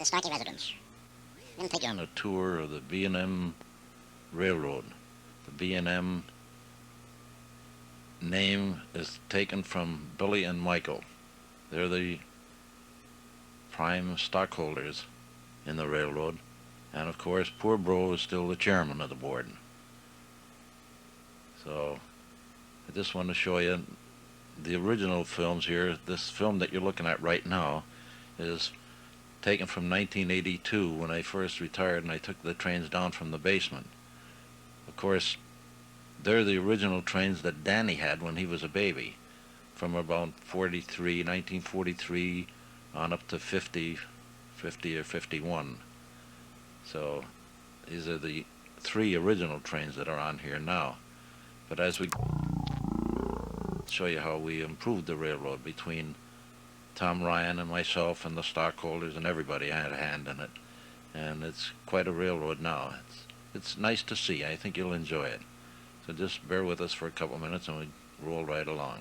The Starkey residence. Then take On a tour of the B&M Railroad. The B&M name is taken from Billy and Michael. They're the prime stockholders in the railroad. And of course, poor Bro is still the chairman of the board. So I just want to show you the original films here. This film that you're looking at right now is taken from 1982 when I first retired and I took the trains down from the basement. Of course, they're the original trains that Danny had when he was a baby, from about 1943 on up to 50 or 51. So these are the three original trains that are on here now. But as we show you how we improved the railroad between Tom Ryan and myself and the stockholders and everybody had a hand in it. And it's quite a railroad now. It's nice to see. I think you'll enjoy it. So just bear with us for a couple minutes and we roll right along.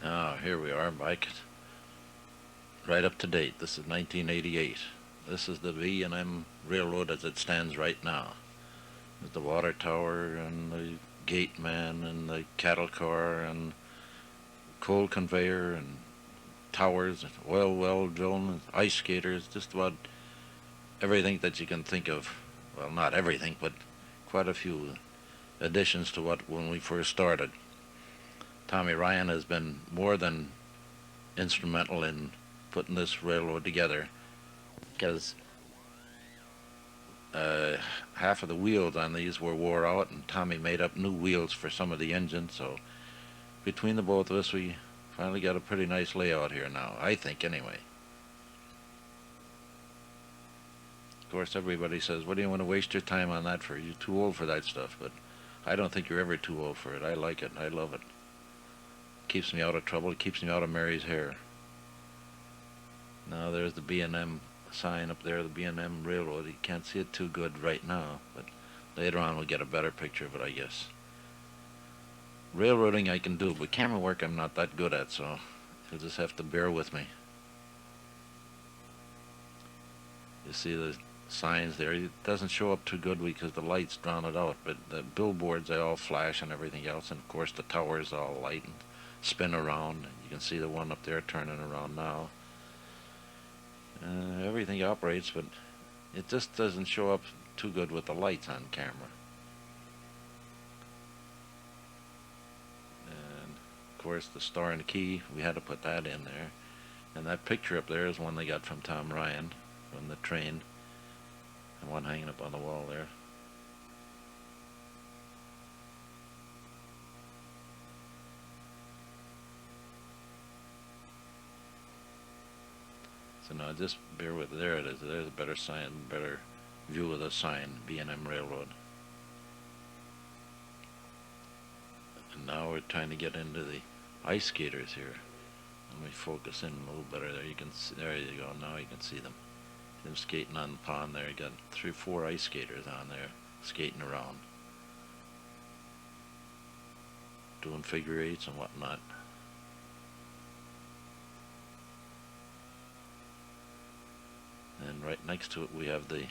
Now, here we are, Mike. Right up to date. This is 1988. This is the B&M Railroad as it stands right now. With the water tower and the gate man and the cattle car and coal conveyor and towers, oil well drilling, ice skaters, just about everything that you can think of. Well, not everything, but quite a few additions to what when we first started. Tommy Ryan has been more than instrumental in putting this railroad together, because half of the wheels on these were wore out, and Tommy made up new wheels for some of the engines. So between the both of us, we finally got a pretty nice layout here now, I think, anyway. Of course, everybody says, what do you want to waste your time on that for? You're too old for that stuff. But I don't think you're ever too old for it. I like it. I love it. Keeps me out of trouble. It keeps me out of Mary's hair. Now there's the B&M sign up there, the B&M Railroad. You can't see it too good right now, but later on we'll get a better picture of it, I guess. Railroading I can do, but camera work I'm not that good at, so you'll just have to bear with me. You see the signs there. It doesn't show up too good because the lights drown it out, but the billboards, they all flash and everything else, and of course the towers all light and spin around. You can see the one up there turning around now. Everything operates, but it just doesn't show up too good with the lights on camera. And of course the Star and Key, we had to put that in there. And that picture up there is one they got from Tom Ryan from the train, and one hanging up on the wall there. So now just bear with it. There it is. There's a better sign, better view of the sign, B&M Railroad. And now we're trying to get into the ice skaters here. Let me focus in a little better there. You can see, there you go. Now you can see them. Them skating on the pond there. You got 3 or 4 ice skaters on there skating around, doing figure eights and whatnot. And right next to it we have the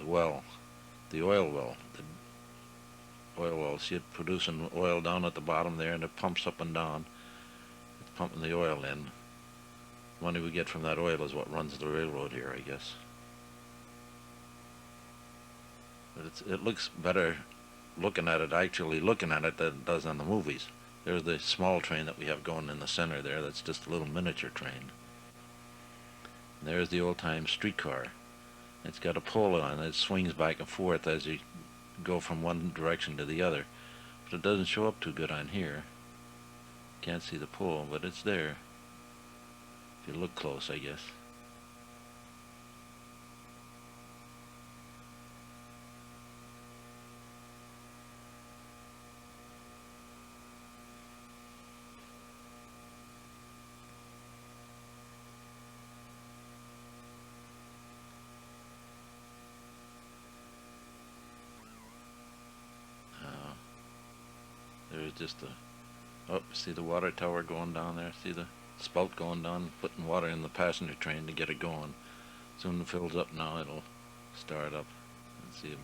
well, the oil well. The oil well, see it producing oil down at the bottom there, and it pumps up and down. It's pumping the oil in. The money we get from that oil is what runs the railroad here, I guess. But it looks better looking at it, actually looking at it, than it does on the movies. There's the small train that we have going in the center there. That's just a little miniature train. And there's the old-time streetcar. It's got a pole on it. It swings back and forth as you go from one direction to the other. But it doesn't show up too good on here. Can't see the pole, but it's there. If you look close, I guess. just a... Oh, see the water tower going down there? See the spout going down, putting water in the passenger train to get it going. Soon it fills up now, it'll start up. Let's see him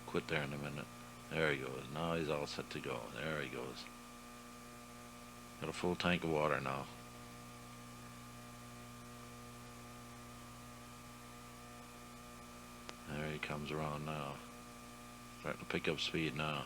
quit there in a minute. There he goes. Now he's all set to go. There he goes. Got a full tank of water now. There he comes around now. Starting to pick up speed now.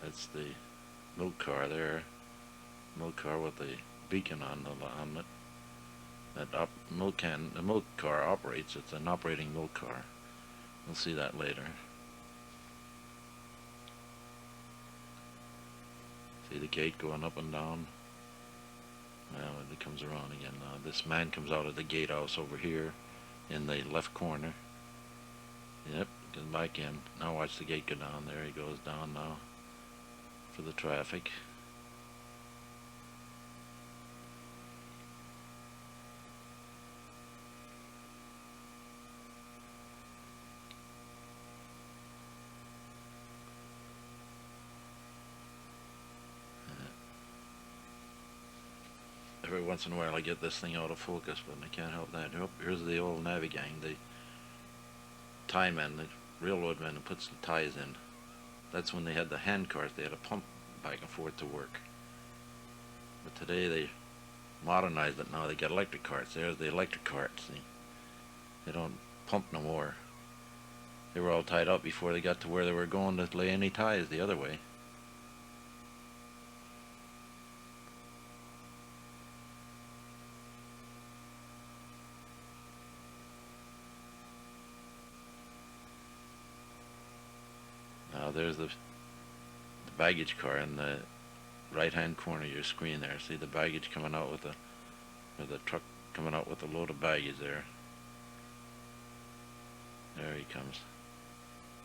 That's the milk car there. Milk car with the beacon on it. That the milk car operates. It's an operating milk car. We'll see that later. See the gate going up and down. Well, it comes around again now. This man comes out of the gatehouse over here in the left corner. Yep, goes back in. Now watch the gate go down. There he goes down now for the traffic. Every once in a while I get this thing out of focus, but I can't help that. Oh, here's the old Navy gang, the tie men, the railroad men who puts the ties in. That's when they had the hand carts. They had a pump back and forth to work. But today they modernized it now. They got electric carts. There's the electric carts. They don't pump no more. They were all tied up before they got to where they were going to lay any ties the other way. Now there's the baggage car in the right hand corner of your screen there. See the baggage coming out with the truck coming out with a load of baggage there. There he comes.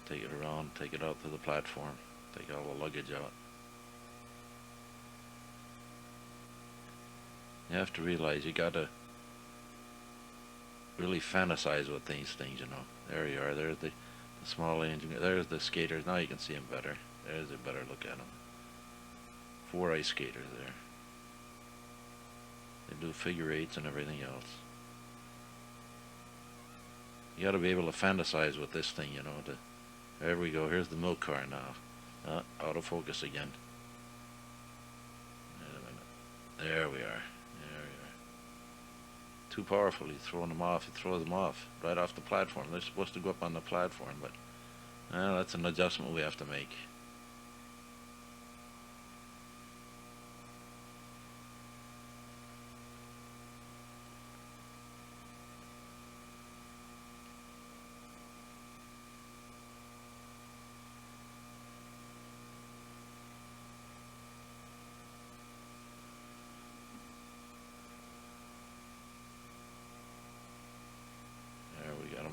Take it around, take it out to the platform, take all the luggage out. You have to realize you gotta really fantasize with these things, you know. There you are, there's the small engine, there's the skaters. Now you can see them better. There's a better look at them. 4 ice skaters there. They do figure eights and everything else. You got to be able to fantasize with this thing, you know. There we go. Here's the milk car now. Out of focus again. Wait a minute. There we are. There we are. Too powerful. He's throwing them off. He throws them off right off the platform. They're supposed to go up on the platform, but that's an adjustment we have to make.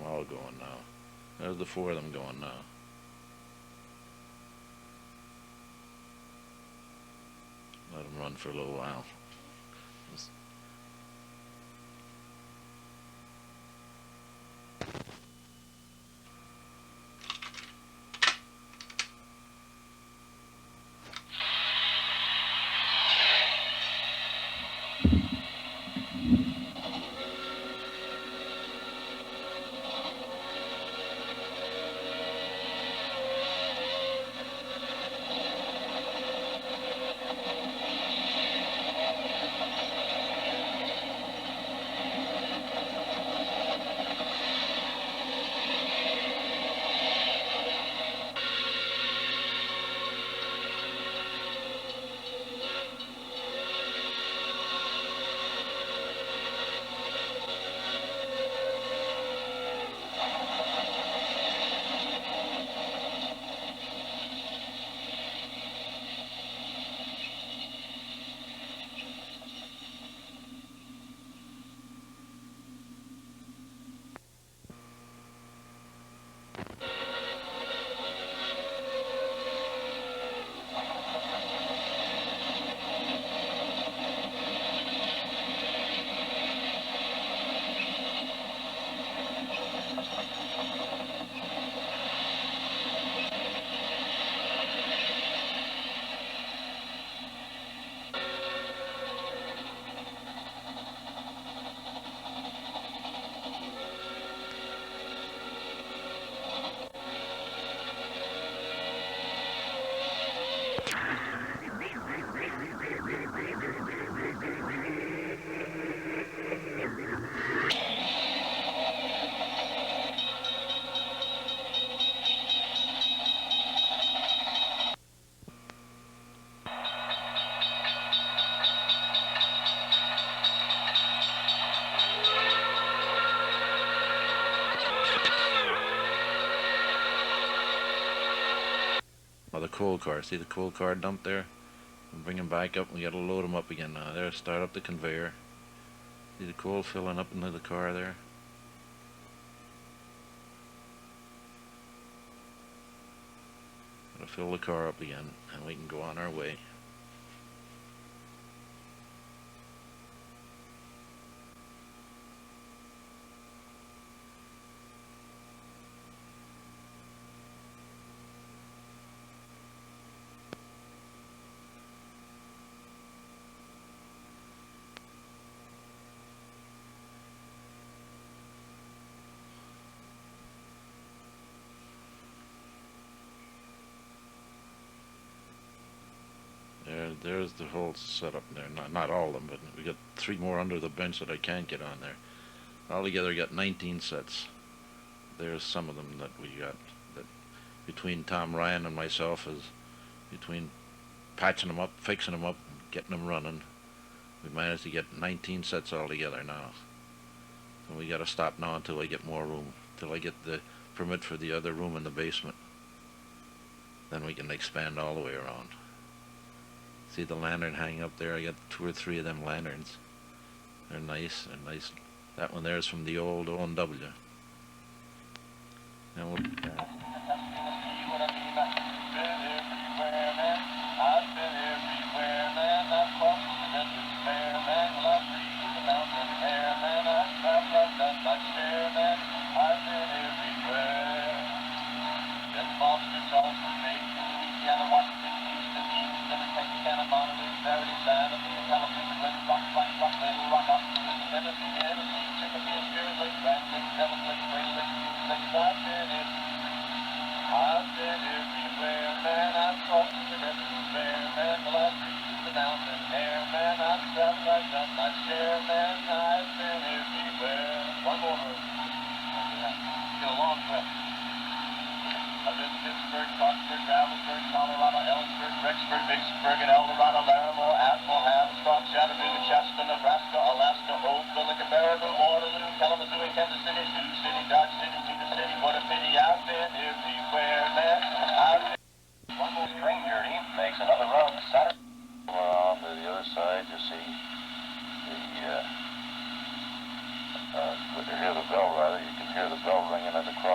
All going now. There's the 4 of them going now. Let them run for a little while. coal car. See the coal car dump there? And bring them back up. We got to load them up again now. There, start up the conveyor. See the coal filling up into the car there? Got to fill the car up again, and we can go on our way. There's the whole setup there. Not all of them, but we got 3 more under the bench that I can't get on there. Altogether, we got 19 sets. There's some of them that we got. That between Tom Ryan and myself is between patching them up, fixing them up, and getting them running. We managed to get 19 sets altogether now. So we got to stop now until I get more room, till I get the permit for the other room in the basement. Then we can expand all the way around. See the lantern hanging up there? I got 2 or 3 of them lanterns. They're nice. They're nice. That one there is from the old O&W. Now we'll Vicksburg and El Dorado, Laramie, Atmel, Hamstock, Chattanooga, Chester, Nebraska, Alaska, Oakville, Libertyville, Waterloo, Kalamazoo, Kansas City, Sioux City, Dodge City, Cedar City. What a pity, I've been everywhere, man. One more train journey makes another run Saturday. We're on to the other side to see the, hear the bell rather. You can hear the bell ringing at the cross.